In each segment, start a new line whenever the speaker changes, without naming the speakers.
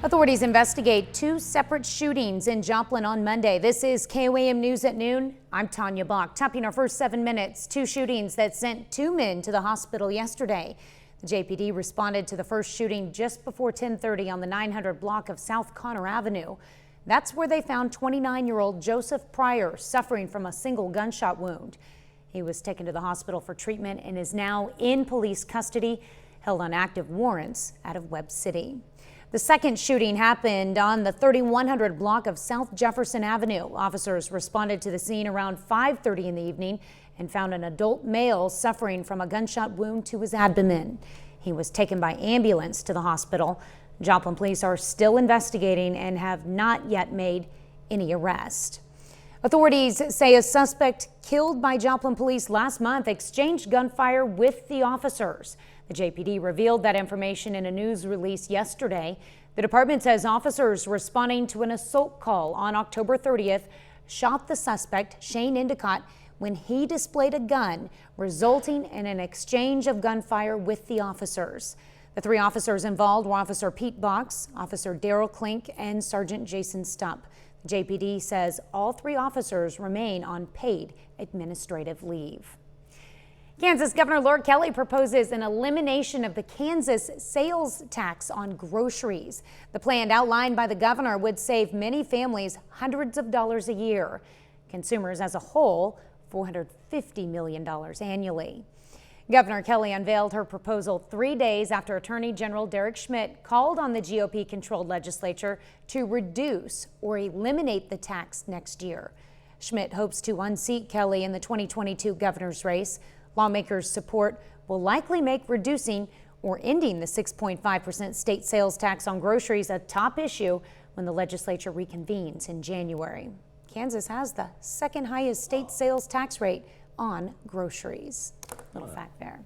Authorities investigate two separate shootings in Joplin on Monday. This is KOAM News at noon. I'm Tanya Bach. Topping our first 7 minutes, two shootings that sent two men to the hospital yesterday. The JPD responded to the first shooting just before 10:30 on the 900 block of South Connor Avenue. That's where they found 29-year-old Joseph Pryor suffering from a single gunshot wound. He was taken to the hospital for treatment and is now in police custody, held on active warrants out of Webb City. The second shooting happened on the 3100 block of South Jefferson Avenue. Officers responded to the scene around 5:30 in the evening and found an adult male suffering from a gunshot wound to his abdomen. He was taken by ambulance to the hospital. Joplin police are still investigating and have not yet made any arrest. Authorities say a suspect killed by Joplin police last month exchanged gunfire with the officers. The JPD revealed that information in a news release yesterday. The department says officers responding to an assault call on October 30th shot the suspect, Shane Endicott, when he displayed a gun, resulting in an exchange of gunfire with the officers. The three officers involved were Officer Pete Box, Officer Daryl Klink, and Sergeant Jason Stump. The JPD says all three officers remain on paid administrative leave. Kansas Governor Laura Kelly proposes an elimination of the Kansas sales tax on groceries. The plan outlined by the governor would save many families hundreds of dollars a year. Consumers as a whole, $450 million annually. Governor Kelly unveiled her proposal 3 days after Attorney General Derek Schmidt called on the GOP-controlled legislature to reduce or eliminate the tax next year. Schmidt hopes to unseat Kelly in the 2022 governor's race. Lawmakers' support will likely make reducing or ending the 6.5% state sales tax on groceries a top issue when the legislature reconvenes in January. Kansas has the second highest state sales tax rate on groceries. Little fact there.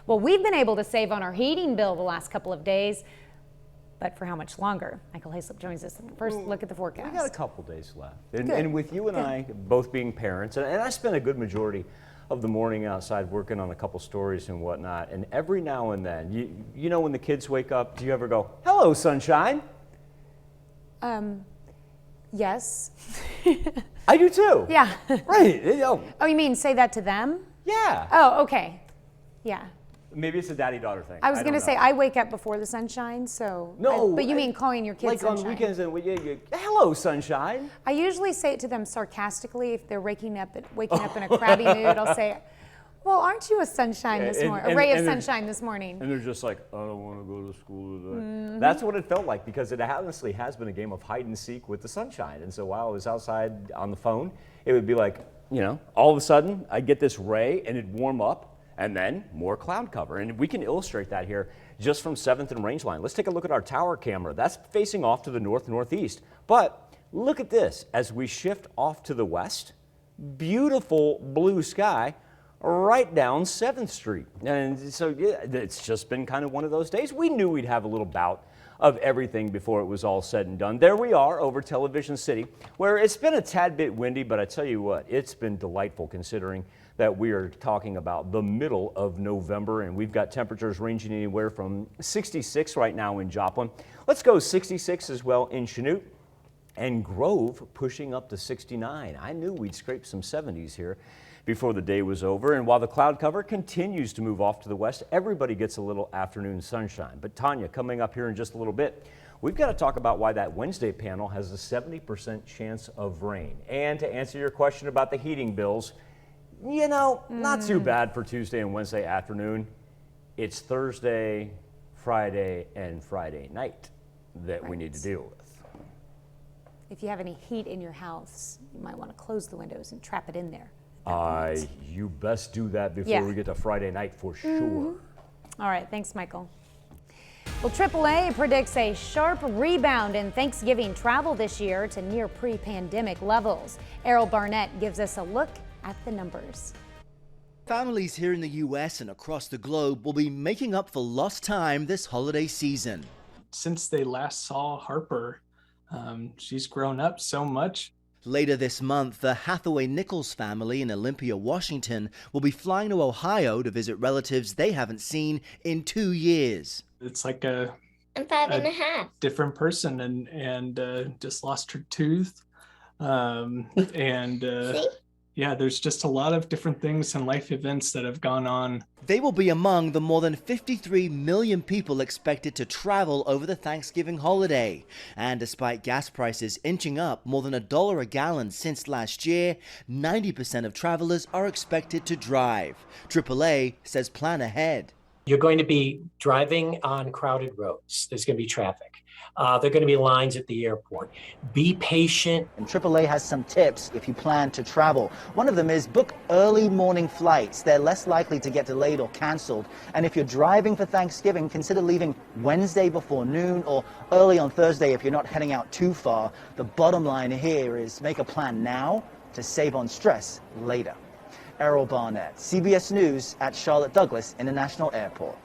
Well, we've been able to save on our heating bill the last couple of days, but for how much longer? Michael Hayslip joins us. First, look at the forecast.
We got a couple days left. And with you and I both being parents, and I spent a good majority of the morning outside working on a couple stories and whatnot, and every now and then, you know when the kids wake up, do you ever go, "Hello, sunshine"?
Yes.
I do too.
Yeah.
Right.
Oh, you mean say that to them?
Yeah.
Oh, okay. Yeah.
Maybe it's a daddy-daughter thing.
I was going to say I wake up before the sunshine, so.
No.
But you mean calling your kids
like
sunshine?
on weekends and hello, sunshine.
I usually say it to them sarcastically if they're waking up in a crabby mood. I'll say, "Well, aren't you a sunshine this morning? A ray of sunshine this morning?"
And they're just like, "I don't want to go to school today." Mm-hmm. That's what it felt like, because it honestly has been a game of hide and seek with the sunshine. And so while I was outside on the phone, it would be like, all of a sudden I'd get this ray and it'd warm up and then more cloud cover. And we can illustrate that here just from 7th and Rangeline. Let's take a look at our tower camera. That's facing off to the north-northeast. But look at this. As we shift off to the west, beautiful blue sky right down 7th Street. And so it's just been kind of one of those days. We knew we'd have a little bout of everything before it was all said and done. There we are over Television City, where it's been a tad bit windy, but I tell you what, it's been delightful considering that we are talking about the middle of November, and we've got temperatures ranging anywhere from 66 right now in Joplin. Let's go 66 as well in Chanute, and Grove pushing up to 69. I knew we'd scrape some 70s here before the day was over. And while the cloud cover continues to move off to the west, everybody gets a little afternoon sunshine. But Tanya, coming up here in just a little bit, we've got to talk about why that Wednesday panel has a 70% chance of rain. And to answer your question about the heating bills, not too bad for Tuesday and Wednesday afternoon. It's Thursday, Friday, and Friday night that we need to deal with.
If you have any heat in your house, you might want to close the windows and trap it in there.
You best do that before we get to Friday night for sure.
All right, thanks, Michael. Well, AAA predicts a sharp rebound in Thanksgiving travel this year to near pre-pandemic levels. Errol Barnett gives us a look at the numbers.
Families here in the U.S. and across the globe will be making up for lost time this holiday season.
Since they last saw Harper, she's grown up so much.
Later this month, the Hathaway-Nichols family in Olympia, Washington, will be flying to Ohio to visit relatives they haven't seen in 2 years.
It's like a
I'm five and a half.
different person and just lost her tooth.
See?
Yeah, there's just a lot of different things and life events that have gone on.
They will be among the more than 53 million people expected to travel over the Thanksgiving holiday. And despite gas prices inching up more than $1 a gallon since last year, 90% of travelers are expected to drive. AAA says plan ahead.
You're going to be driving on crowded roads. There's going to be traffic. There are going to be lines at the airport. Be patient.
And AAA has some tips if you plan to travel. One of them is book early morning flights. They're less likely to get delayed or canceled. And if you're driving for Thanksgiving, consider leaving Wednesday before noon or early on Thursday if you're not heading out too far. The bottom line here is make a plan now to save on stress later. Errol Barnett, CBS News at Charlotte Douglas International Airport.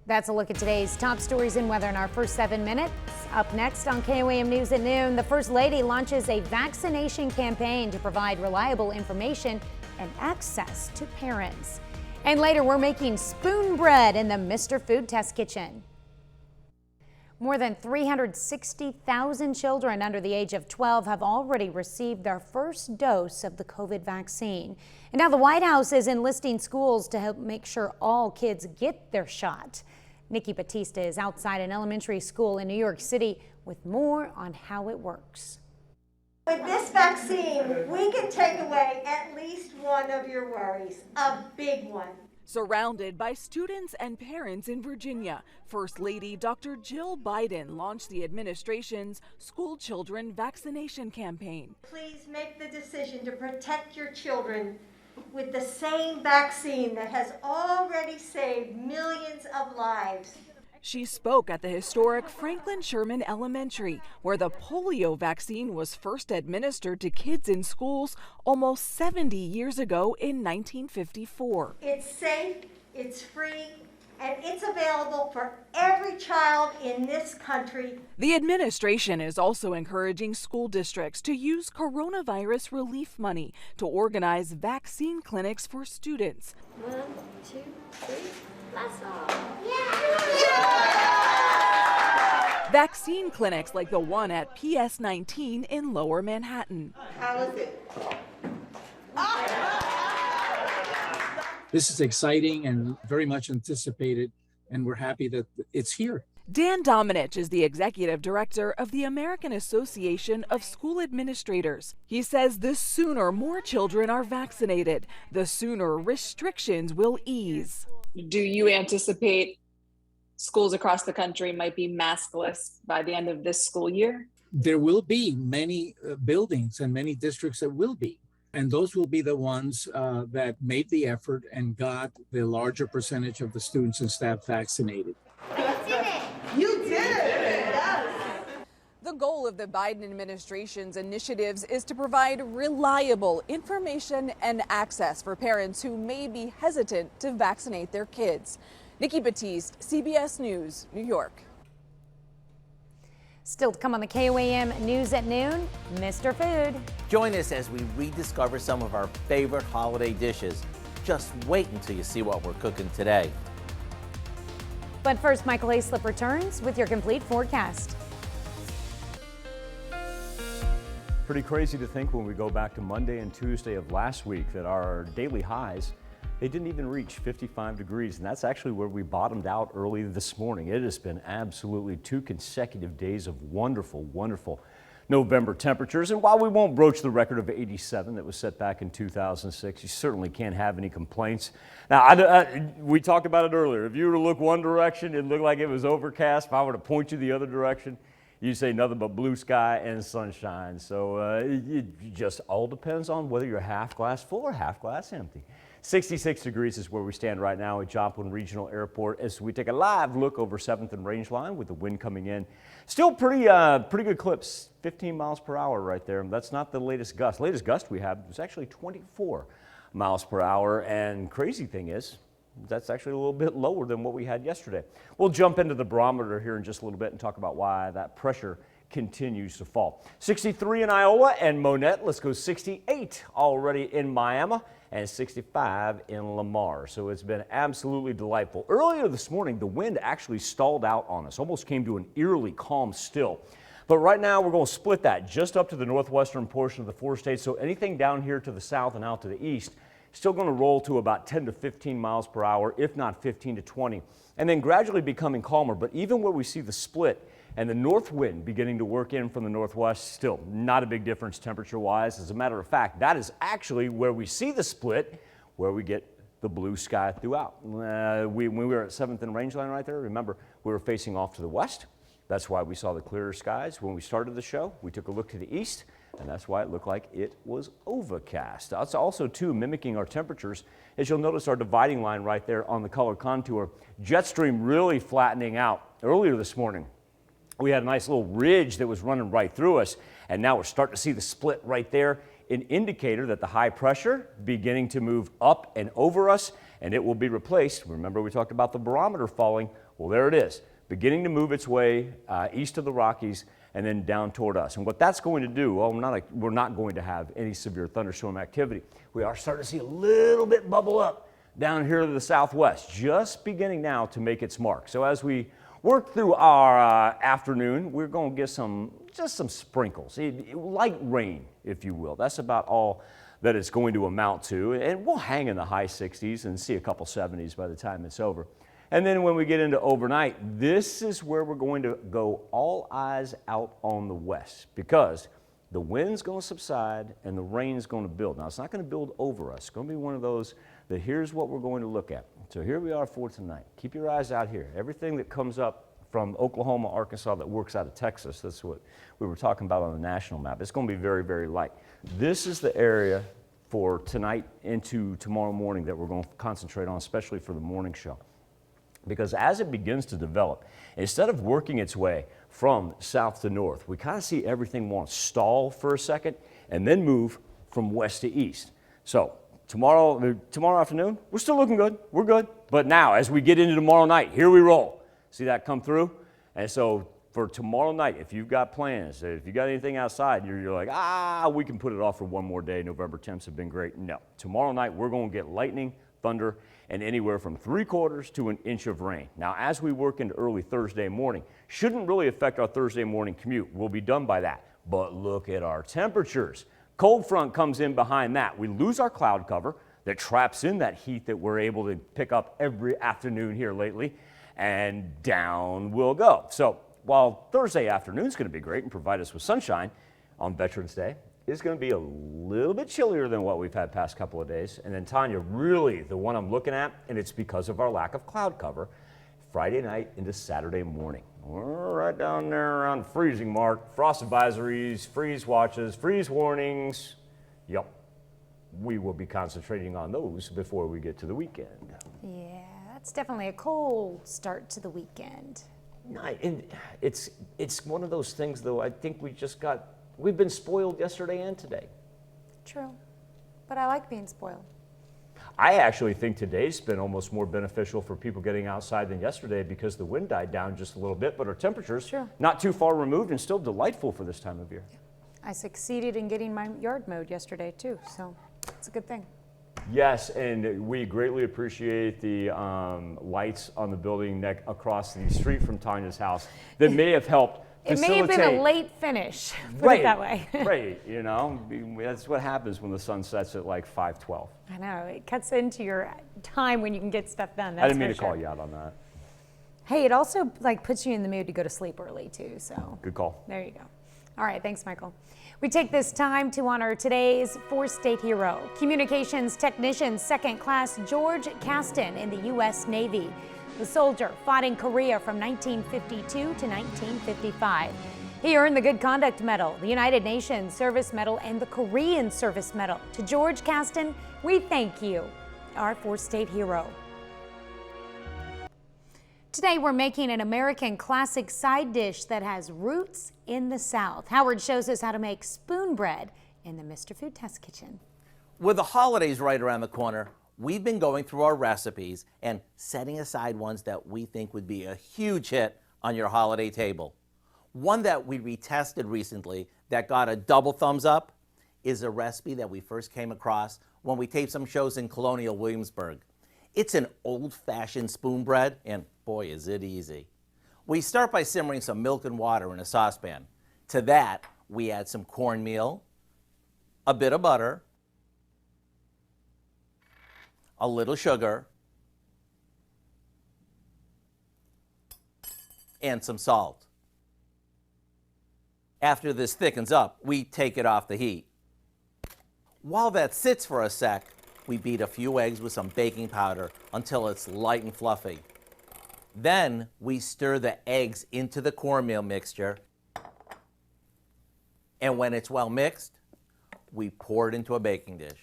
That's a look at today's top stories and weather in our first 7 minutes. Up next on KOAM News at noon, the First Lady launches a vaccination campaign to provide reliable information and access to parents. And later, we're making spoon bread in the Mr. Food Test Kitchen. More than 360,000 children under the age of 12 have already received their first dose of the COVID vaccine. And now the White House is enlisting schools to help make sure all kids get their shot. Nikki Batista is outside an elementary school in New York City with more on how it works.
With this vaccine, we can take away at least one of your worries, a big one.
Surrounded by students and parents in Virginia, First Lady Dr. Jill Biden launched the administration's School Children Vaccination Campaign.
Please make the decision to protect your children with the same vaccine that has already saved millions of lives.
She spoke at the historic Franklin Sherman Elementary, where the polio vaccine was first administered to kids in schools almost 70 years ago in 1954.
It's safe, it's free, and it's available for every child in this country.
The administration is also encouraging school districts to use coronavirus relief money to organize vaccine clinics for students.
1, 2, 3, that's all.
Vaccine clinics like the one at PS 19 in Lower Manhattan.
How is it?
This is exciting and very much anticipated, and we're happy that it's here.
Dan Dominic is the executive director of the American Association of School Administrators. He says the sooner more children are vaccinated, the sooner restrictions will ease.
Do you anticipate schools across the country might be maskless by the end of this school year?
There will be many buildings and many districts that will be. And those will be the ones that made the effort and got the larger percentage of the students and staff vaccinated.
You did it! Yes.
The goal of the Biden administration's initiatives is to provide reliable information and access for parents who may be hesitant to vaccinate their kids. Nikki Batiste, CBS News, New York.
Still to come on the KOAM News at noon, Mr. Food.
Join us as we rediscover some of our favorite holiday dishes. Just wait until you see what we're cooking today.
But first, Michael Hayslip returns with your complete forecast.
Pretty crazy to think when we go back to Monday and Tuesday of last week that our daily highs, they didn't even reach 55 degrees, and that's actually where we bottomed out early this morning. It has been absolutely 2 consecutive days of wonderful, wonderful November temperatures. And while we won't broach the record of 87 that was set back in 2006, you certainly can't have any complaints. Now, we talked about it earlier. If you were to look one direction, it looked like it was overcast. If I were to point you the other direction, you say nothing but blue sky and sunshine. So it just all depends on whether you're half glass full or half glass empty. 66 degrees is where we stand right now at Joplin Regional Airport as we take a live look over 7th and Rangeline with the wind coming in. Still pretty good clips, 15 miles per hour right there. That's not the latest gust. The latest gust we had was actually 24 miles per hour. And crazy thing is, that's actually a little bit lower than what we had yesterday. We'll jump into the barometer here in just a little bit and talk about why that pressure continues to fall. 63 in Iowa and Monette. Let's go 68 already in Miami. and 65 in Lamar. So it's been absolutely delightful. Earlier this morning, the wind actually stalled out on us, almost came to an eerily calm still. But right now we're going to split that just up to the northwestern portion of the 4 states. So anything down here to the south and out to the east, still going to roll to about 10 to 15 miles per hour, if not 15 to 20, and then gradually becoming calmer. But even where we see the split and the north wind beginning to work in from the northwest, still not a big difference temperature-wise. As a matter of fact, that is actually where we see the split, where we get the blue sky throughout. When we were at 7th and Rangeline right there, remember, we were facing off to the west. That's why we saw the clearer skies. When we started the show, we took a look to the east, and that's why it looked like it was overcast. That's also, too, mimicking our temperatures. As you'll notice, our dividing line right there on the color contour, jet stream really flattening out. Earlier this morning, we had a nice little ridge that was running right through us, and now we're starting to see the split right there, an indicator that the high pressure beginning to move up and over us, and it will be replaced. Remember, we talked about the barometer falling. Well, there it is, beginning to move its way east of the Rockies and then down toward us. And what that's going to do, well, we're not going to have any severe thunderstorm activity. We are starting to see a little bit bubble up down here to the southwest, just beginning now to make its mark. So as we work through our afternoon, we're going to get just some sprinkles, light rain, if you will. That's about all that it's going to amount to. And we'll hang in the high 60s and see a couple 70s by the time it's over. And then when we get into overnight, this is where we're going to go all eyes out on the west, because the wind's going to subside and the rain's going to build. Now, it's not going to build over us. It's going to be one of those that here's what we're going to look at. So here we are for tonight. Keep your eyes out here. Everything that comes up from Oklahoma, Arkansas, that works out of Texas, that's what we were talking about on the national map. It's going to be very, very light. This is the area for tonight into tomorrow morning that we're going to concentrate on, especially for the morning show. Because as it begins to develop, instead of working its way from south to north, we kind of see everything want to stall for a second and then move from west to east. So tomorrow afternoon, we're still looking good. We're good. But now, as we get into tomorrow night, here we roll. See that come through? And so for tomorrow night, if you've got plans, if you got anything outside, you're like, we can put it off for one more day. November temps have been great. No. Tomorrow night, we're going to get lightning, thunder, and anywhere from 3/4 to 1 inch of rain. Now, as we work into early Thursday morning, shouldn't really affect our Thursday morning commute. We'll be done by that. But look at our temperatures. Cold front comes in behind that. We lose our cloud cover that traps in that heat that we're able to pick up every afternoon here lately, and down we'll go. So while Thursday afternoon is going to be great and provide us with sunshine on Veterans Day, it's going to be a little bit chillier than what we've had past couple of days. And then Tanya, really the one I'm looking at, and it's because of our lack of cloud cover, Friday night into Saturday morning. We're right down there around the freezing mark. Frost advisories, freeze watches, freeze warnings. Yep, we will be concentrating on those before we get to the weekend.
Yeah, that's definitely a cold start to the weekend.
And it's one of those things, though, I think we've been spoiled yesterday and today.
True, but I like being spoiled.
I actually think today's been almost more beneficial for people getting outside than yesterday, because the wind died down just a little bit, but our temperatures not too far removed and still delightful for this time of year.
I succeeded in getting my yard mowed yesterday too, so it's a good thing.
Yes, and we greatly appreciate the lights on the building across the street from Tanya's house that may have helped
It may have been a late finish, put it that way.
Right, that's what happens when the sun sets at like 5:12.
I know, it cuts into your time when you can get stuff done.
I didn't mean to call you out on that.
Hey, it also puts you in the mood to go to sleep early too, so.
Good call.
There you go. All right, thanks, Michael. We take this time to honor today's 4-state hero, communications technician 2nd Class George Caston in the U.S. Navy. The soldier fought in Korea from 1952 to 1955. He earned the Good Conduct Medal, the United Nations Service Medal, and the Korean Service Medal. To George Caston, we thank you, our 4-state hero. Today we're making an American classic side dish that has roots in the South. Howard shows us how to make spoon bread in the Mr. Food Test Kitchen.
With the holidays right around the corner, we've been going through our recipes and setting aside ones that we think would be a huge hit on your holiday table. One that we retested recently that got a double thumbs up is a recipe that we first came across when we taped some shows in Colonial Williamsburg. It's an old-fashioned spoon bread, and boy, is it easy. We start by simmering some milk and water in a saucepan. To that, we add some cornmeal, a bit of butter, a little sugar, and some salt. After this thickens up, we take it off the heat. While that sits for a sec, we beat a few eggs with some baking powder until it's light and fluffy. Then we stir the eggs into the cornmeal mixture, and when it's well mixed, we pour it into a baking dish.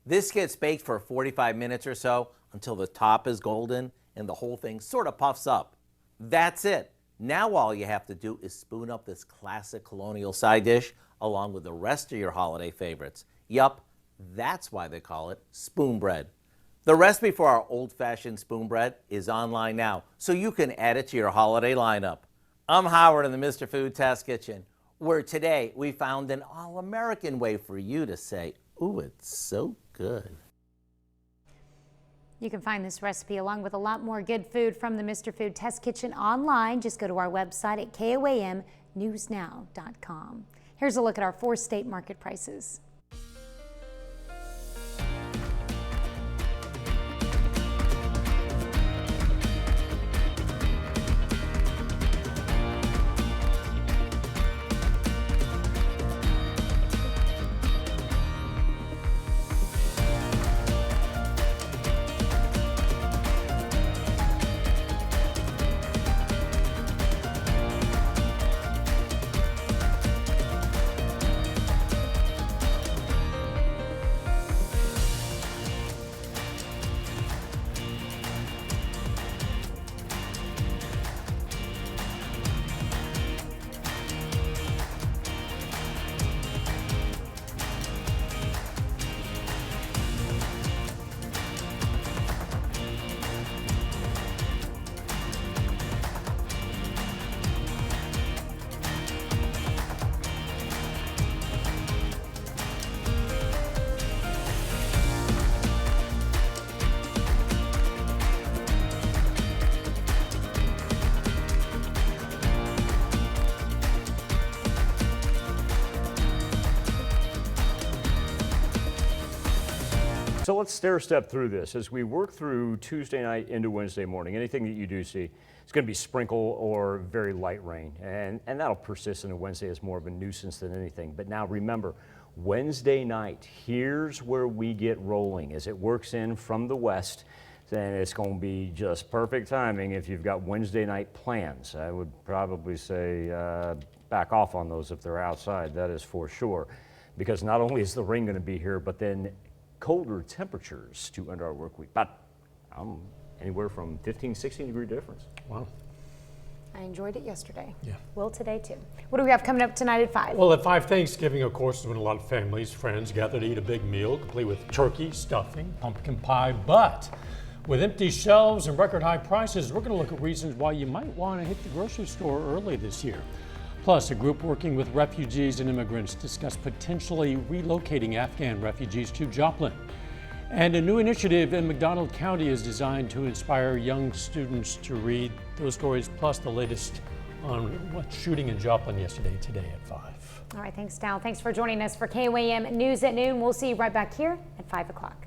This gets baked for 45 minutes or so until the top is golden and the whole thing sort of puffs up. That's it. Now all you have to do is spoon up this classic colonial side dish along with the rest of your holiday favorites. Yup, that's why they call it spoon bread. The recipe for our old-fashioned spoon bread is online now, so you can add it to your holiday lineup. I'm Howard in the Mr. Food Test Kitchen, where today we found an all-American way for you to say, ooh, it's so good.
You can find this recipe along with a lot more good food from the Mr. Food Test Kitchen online. Just go to our website at koamnewsnow.com. Here's a look at our 4 state market prices.
So let's stair-step through this. As we work through Tuesday night into Wednesday morning, anything that you do see, it's going to be sprinkle or very light rain. And that'll persist into Wednesday as more of a nuisance than anything. But now remember, Wednesday night, here's where we get rolling. As it works in from the west, then it's going to be just perfect timing if you've got Wednesday night plans. I would probably say back off on those if they're outside, that is for sure. Because not only is the rain going to be here, but then colder temperatures to end our work week. But anywhere from 15, 16 degree difference.
Wow.
I enjoyed it yesterday.
Yeah.
Will today too. What do we have coming up tonight at 5?
Well, at 5, Thanksgiving, of course, is when a lot of families, friends gather to eat a big meal, complete with turkey, stuffing, pumpkin pie. But with empty shelves and record high prices, we're going to look at reasons why you might want to hit the grocery store early this year. Plus, a group working with refugees and immigrants discuss potentially relocating Afghan refugees to Joplin. And a new initiative in McDonald County is designed to inspire young students to read those stories, plus the latest on what's shooting in Joplin yesterday, today at 5.
All right, thanks, Dal. Thanks for joining us for KOAM News at Noon. We'll see you right back here at 5 o'clock.